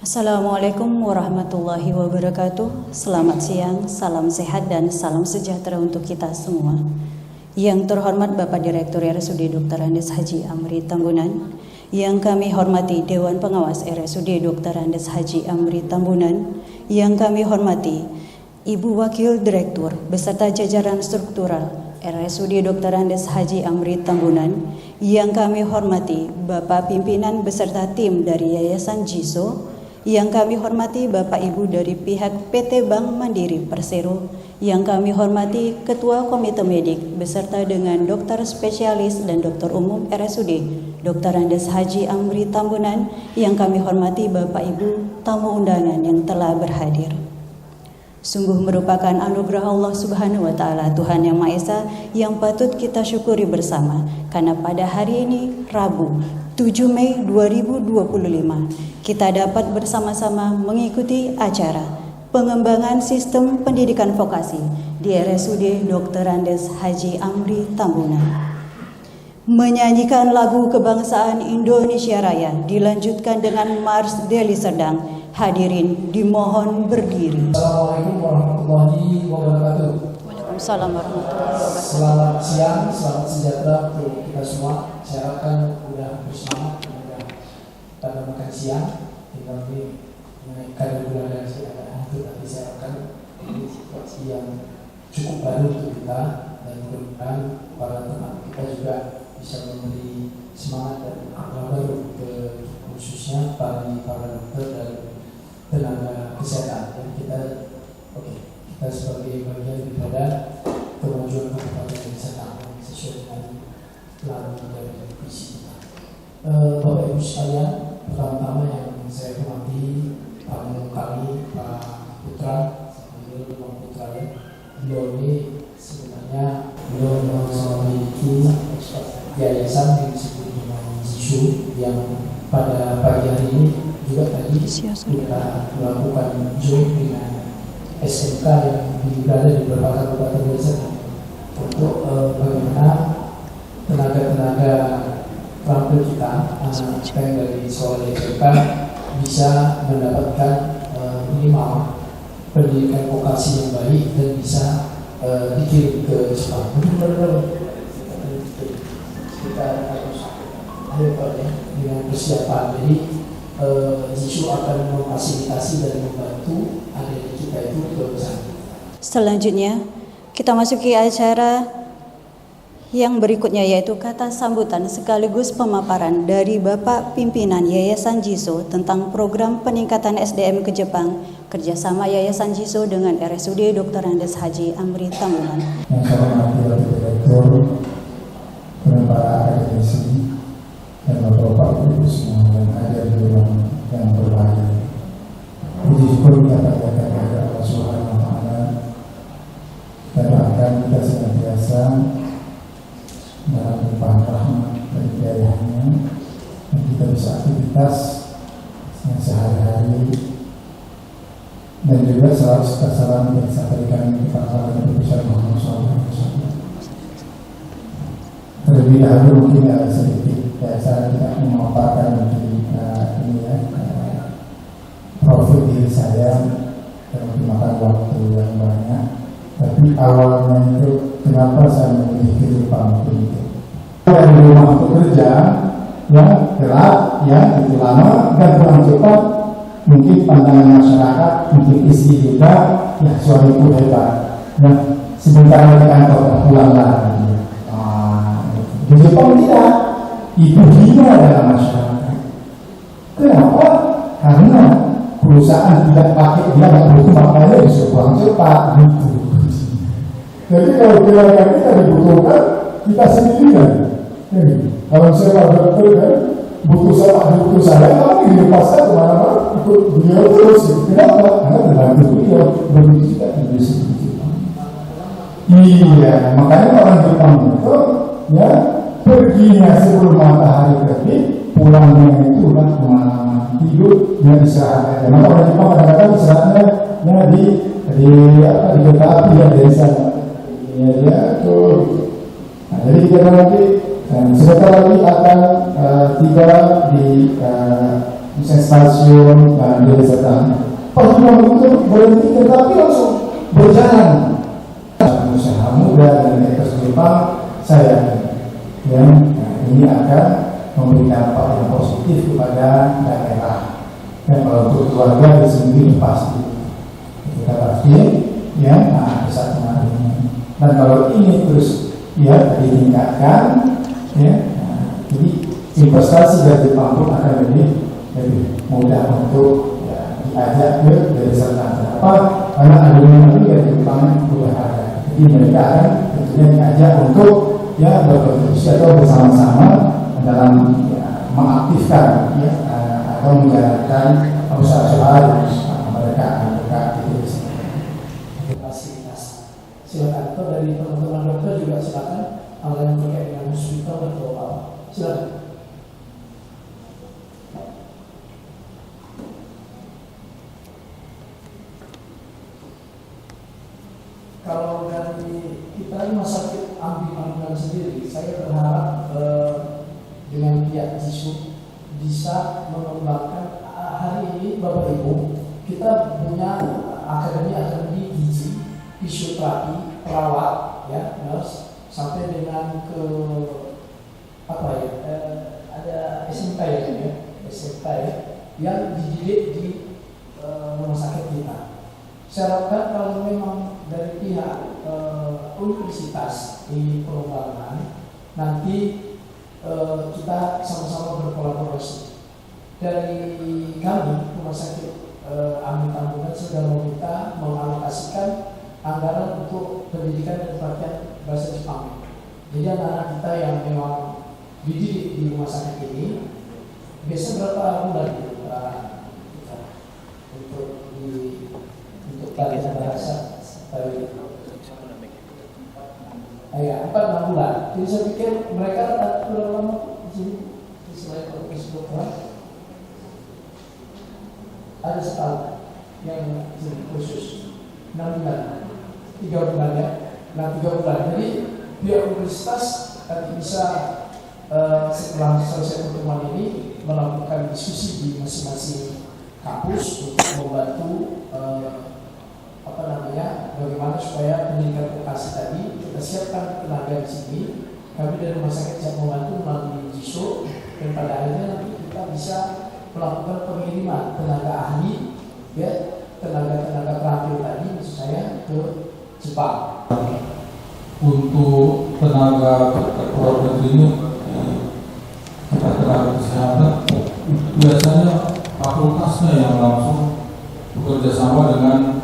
Assalamualaikum warahmatullahi wabarakatuh. Selamat siang, salam sehat dan salam sejahtera untuk kita semua. Yang terhormat Bapak Direktur RSUD Dr. Andes Haji Amri Tambunan, yang kami hormati Dewan Pengawas RSUD Dr. Andes Haji Amri Tambunan, yang kami hormati Ibu Wakil Direktur beserta jajaran struktural RSUD Dr. Andes Haji Amri Tambunan, yang kami hormati Bapak Pimpinan beserta tim dari Yayasan JISO, yang kami hormati Bapak Ibu dari pihak PT Bank Mandiri Persero, yang kami hormati Ketua Komite Medik beserta dengan dokter spesialis dan dokter umum RSUD Dr. Andes Haji Amri Tambunan, yang kami hormati Bapak Ibu tamu undangan yang telah berhadir. Sungguh merupakan anugerah Allah Subhanahu wa Ta'ala, Tuhan Yang Maha Esa, yang patut kita syukuri bersama, karena pada hari ini Rabu 7 Mei 2025 kita dapat bersama-sama mengikuti acara pengembangan sistem pendidikan vokasi di RSUD Dr. Andes Haji Amri Tambunan. Menyanyikan lagu kebangsaan Indonesia Raya dilanjutkan dengan Mars Deli Serdang. Hadirin dimohon berdiri. Assalamualaikum warahmatullahi wabarakatuh. Waalaikumsalam warahmatullahi wabarakatuh. Selamat siang, selamat sejahtera untuk kita semua. Saya harapkan sudah bersemangat, sudah pada makan siang. Tinggal ini kadar gula darah saya ada itu, tapi saya harapkan ini situasi yang cukup baru untuk kita, dan mudah-mudahan para teman kita juga bisa memberi semangat dan akal baru ke khususnya para dokter dan tenaga kesehatan. Dan kita sebagai bagian daripada kemajuan kabupaten wisata sesuai dengan lalu dari visi kita. Bapak Ibu sekalian, pertama-tama yang saya hormati tamu kami Pak Putra, sambil Pak Putra ya. Beliau ini sebenarnya memiliki yayasan yang disebut dengan JISO, yang pada pagi hari ini juga tadi kita melakukan joint dengan SMK yang berada di beberapa kabupaten wisata untuk bagaimana tenaga-tenaga terampil kita yang dari sekolah SMK bisa mendapatkan minimal pendidikan vokasi yang baik dan bisa dikirim ke Jepang. Benar-benar kita harus dengan persiapan. Jadi JISO akan memfasilitasi dan membantu adik kita itu ke sana. Selanjutnya kita masuki acara yang berikutnya, yaitu kata sambutan sekaligus pemaparan dari Bapak Pimpinan Yayasan JISO tentang program peningkatan SDM ke Jepang kerjasama Yayasan JISO dengan RSUD Dr. Andes Haji Amri Tambunan. Yang saya hormati Wakil Direktur dan para akademisi dan Bapak Ibu semua yang hadir di ruang yang berbahagia. Puji syukur kita panjatkan kepada Allah Subhanahu wa Ta'ala, dan doakan kita senantiasa dalam limpahan rahmat dan hidayahnya, dan kita bisa aktivitas yang sehari-hari, dan juga selalu salam yang saya berikan kepada Nabi Muhammad SAW. Terlebih dahulu mungkin ada sedikit saya tidak memaparkan di profil diri saya dan memakan waktu yang banyak. Tapi awalnya itu kenapa saya memilih kehidupan itu? Dari rumah bekerja, ya gerak, ya itu lama dan pulang cepat. Mungkin pandangan masyarakat, mungkin istri juga, ya suamiku hebat. Nah, sebentar lagi kantor pulang lagi. Di Jepang tidak, itu hina dalam masyarakat. Kenapa? Karena perusahaan tidak pakai dia, nggak butuh, makanya disuruh pulang cepat gitu. Jadi kalau keluarga kita dibutuhkan, kita sendiri kan. Jadi, kalau saya dokter kan, butuh saya, tapi dilepaskan kemana-mana ikut beliau terus. Kenapa? Karena terbantu beliau, begitu juga di Jepang. Iya, makanya orang Jepang itu ya perginya sebelum matahari terbit, pulangnya itu kan kemana-mana, tidur ya istirahat. Maka orang Jepang kadang-kadang istirahatnya ya di kereta api ya dari sana. Ya tuh. Nah, jadi kita nanti sebentar lagi akan tiba di misalnya stasiun, dia sedang perjuangan itu berhenti, tetapi langsung berjalan. Usaha muda dan ekspor Jepang, saya yakin ini akan memberi dampak yang positif kepada daerah. Dan kalau untuk keluarga di sini pasti kita pasti besar pengaruhnya. Dan kalau ini terus ditingkatkan, jadi investasi dari Jepang pun akan lebih mudah untuk diajak ke dari serta. Karena adanya lagi dari Jepang sudah ada. Jadi mereka akan tentunya diajak untuk berkontribusi atau bersama-sama dalam mengaktifkan atau menjalankan usaha-usaha mereka itu. Fasilitas. Silakan. Atau dari teman-teman dokter juga silakan. Hal yang terkait dengan hospital atau apa. Silakan. Kalau dari kita rumah sakit Ambi sendiri, saya berharap dengan pihak JISU bisa mengembangkan hari ini Bapak Ibu, kita punya akademi gizi, fisioterapi, perawat, nurse, sampai dengan ke ada SMK SMK yang dididik di rumah sakit kita. Saya harapkan kalau memang dari pihak universitas di pengembangan nanti kita sama-sama berkolaborasi. Dari kami rumah sakit Ambi Tambunan sudah meminta mengalokasikan anggaran untuk pendidikan dan pelatihan bahasa Jepang. Jadi anak-anak kita yang memang dididik di rumah sakit ini biasa berapa bulan untuk pelatihan bahasa? 4-6 bulan. Jadi saya pikir mereka berapa lama di sini? Selain dokter ada setahun yang khusus 6 bulan, 3 bulan ya. Nah 3 bulan. Jadi pihak universitas nanti bisa setelah selesai pertemuan ini melakukan diskusi di masing-masing kampus untuk membantu bagaimana supaya pendidikan vokasi tadi kita siapkan tenaga di sini. Kami dari rumah sakit siap membantu melalui JISU dan pada akhirnya nanti kita bisa melakukan pengiriman tenaga ahli, tenaga terampil tadi maksud saya ke Jepang. Untuk tenaga keluarga ini, kita tenaga kesehatan biasanya fakultasnya yang langsung bekerja sama dengan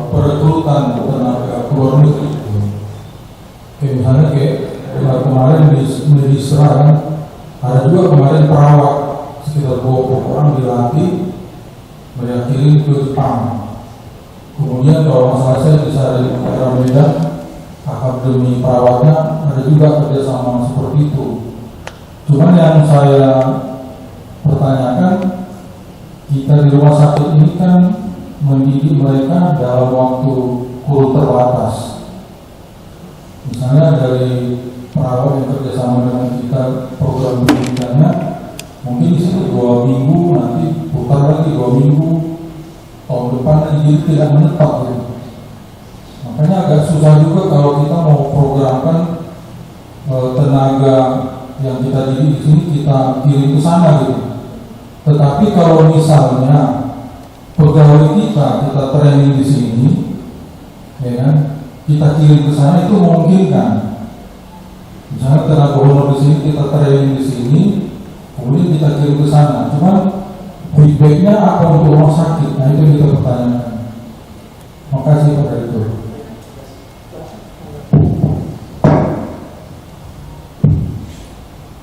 perekrutan tenaga luar negeri. Misalnya kemarin di Israel ada juga kemarin perawat sekitar 20 orang dilatih mereka kirim ke Jepang. Kemudian kalau masalah saya bisa dari daerah Medan, akademi perawatnya ada juga kerjasama seperti itu. Cuman yang saya pertanyakan, kita di rumah sakit ini kan mendidik mereka dalam waktu kurun terbatas. Misalnya dari perawat yang kerjasama dengan kita program pendidikannya, mungkin di sini 2 minggu, nanti putar lagi 2 minggu, tahun depan jadi tidak menetap. Makanya agak susah juga kalau kita mau programkan tenaga yang kita didik di sini kita kirim ke sana gitu. Tetapi kalau misalnya pegawai kita training di sini, kita kirim ke sana itu memungkinkan. Misalnya tenaga honor di sini kita training di sini, kemudian kita kirim ke sana. Cuman feedbacknya apa untuk rumah sakit? Nah itu yang kita pertanyakan. Makasih pada itu.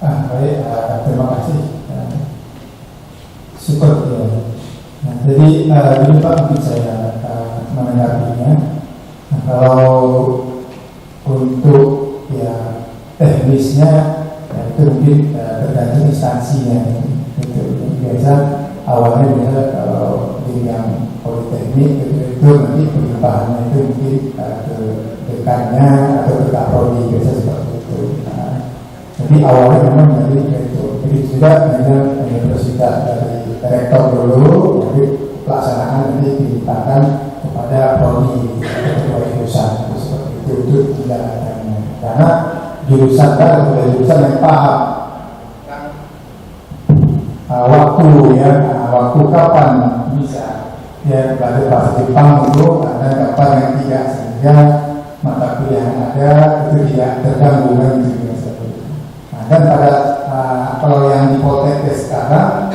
Baik, terima kasih. Syukur ya. Nah, jadi ini Pak mungkin saya menanggapinya. Nah, kalau untuk teknisnya itu mungkin tergantung instansinya. Itu biasa awalnya kalau di yang politeknik itu nanti penyebarannya itu mungkin ke dekannya atau ke kaprodi biasa seperti itu. Jadi awalnya memang dari itu. Jadi begitu juga dengan universitas dari rektor dulu, jadi pelaksanaan ini dimintakan kepada prodi atau jurusan seperti itu tidak ada, karena jurusan kan adalah jurusan yang paham waktu ya, waktu kapan bisa ya belajar bahasa Jepang itu ada kapan yang tidak, sehingga mata kuliah yang ada itu tidak terganggu kan gitu. Dan pada kalau yang di Poltekkes sekarang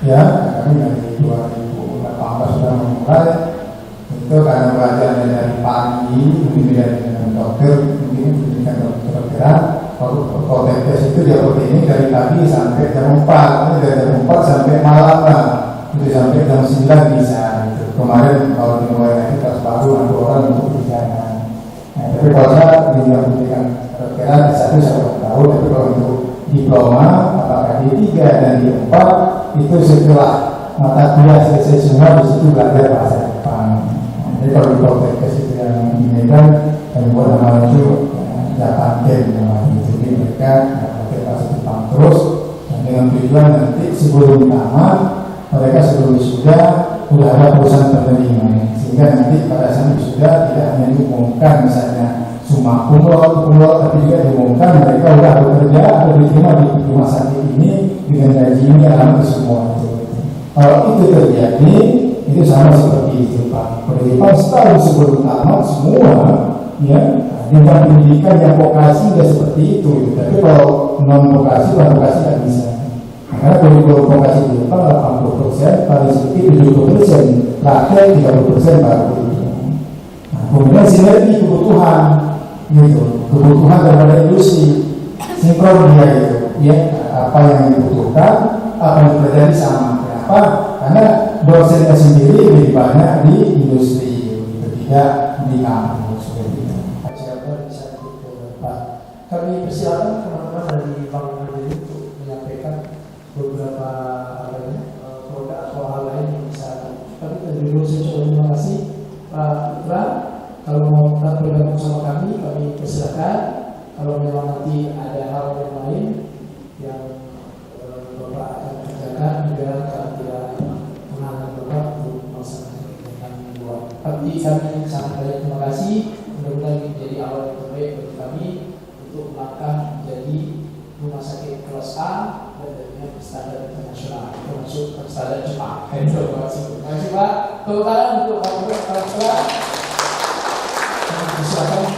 ya kami dari 2018 sudah memulai itu karena belajar dari pagi mungkin dengan dokter, mungkin pendidikan kedokteran. Kalau Poltekkes itu dia ini dari pagi sampai jam 4, dari jam 4 sampai malam lah, itu sampai jam 9 bisa gitu. Kemarin kalau dimulai lagi kelas baru 6 orang untuk bicara. Tapi kalau saya di pendidikan kedokteran S1 saya tahu, tapi kalau untuk diploma apakah D3 dan D4 itu setelah mata kuliah selesai semua di situ belajar bahasa Jepang. Jadi kalau di Poltekkes itu yang ini kan yang buat nama itu Japan Ken namanya. Jadi mereka belajar bahasa Jepang terus dan dengan tujuan nanti sebelum tamat mereka sebelum wisuda sudah ada perusahaan penerima, sehingga nanti pada saat wisuda tidak hanya diumumkan misalnya cuma kumlot, tapi juga diumumkan mereka sudah bekerja atau diterima di rumah sakit ini dengan gaji ini alamat semua itu. Kalau itu terjadi, itu sama seperti itu Pak. Kalau Jepang setahun sebelum tamat semua, ya dengan pendidikan yang vokasi tidak seperti itu. Tapi kalau non vokasi, vokasi tidak bisa. Karena kalau vokasi di Jepang 80%, paling sedikit 70%, rakyat 30% baru itu. Nah, kemudian sinergi kebutuhan. Gitu, kebutuhan daripada industri sinkron dia itu ya, apa yang dibutuhkan apa yang terjadi sama. Kenapa? Karena dosennya sendiri lebih banyak di industri gitu, tidak di kampus seperti itu. Kami persilakan teman-teman dari Bank Mandiri untuk menyampaikan beberapa produk atau hal lain yang bisa. Tapi dulu saya coba terima kasih Pak Putra. Kalau mau tetap bergabung sama kami persilakan. Kalau memang nanti ada hal yang lain yang Bapak akan kerjakan, juga kami tidak menghalang Bapak untuk melaksanakan kegiatan buat. Tapi kami sangat banyak terima kasih. Mudah-mudahan menjadi awal yang terbaik bagi kami untuk melangkah menjadi rumah sakit kelas A dan dengan standar internasional, termasuk standar Jepang. Terima kasih Pak. Tepuk tangan untuk Pak Putra. Silakan.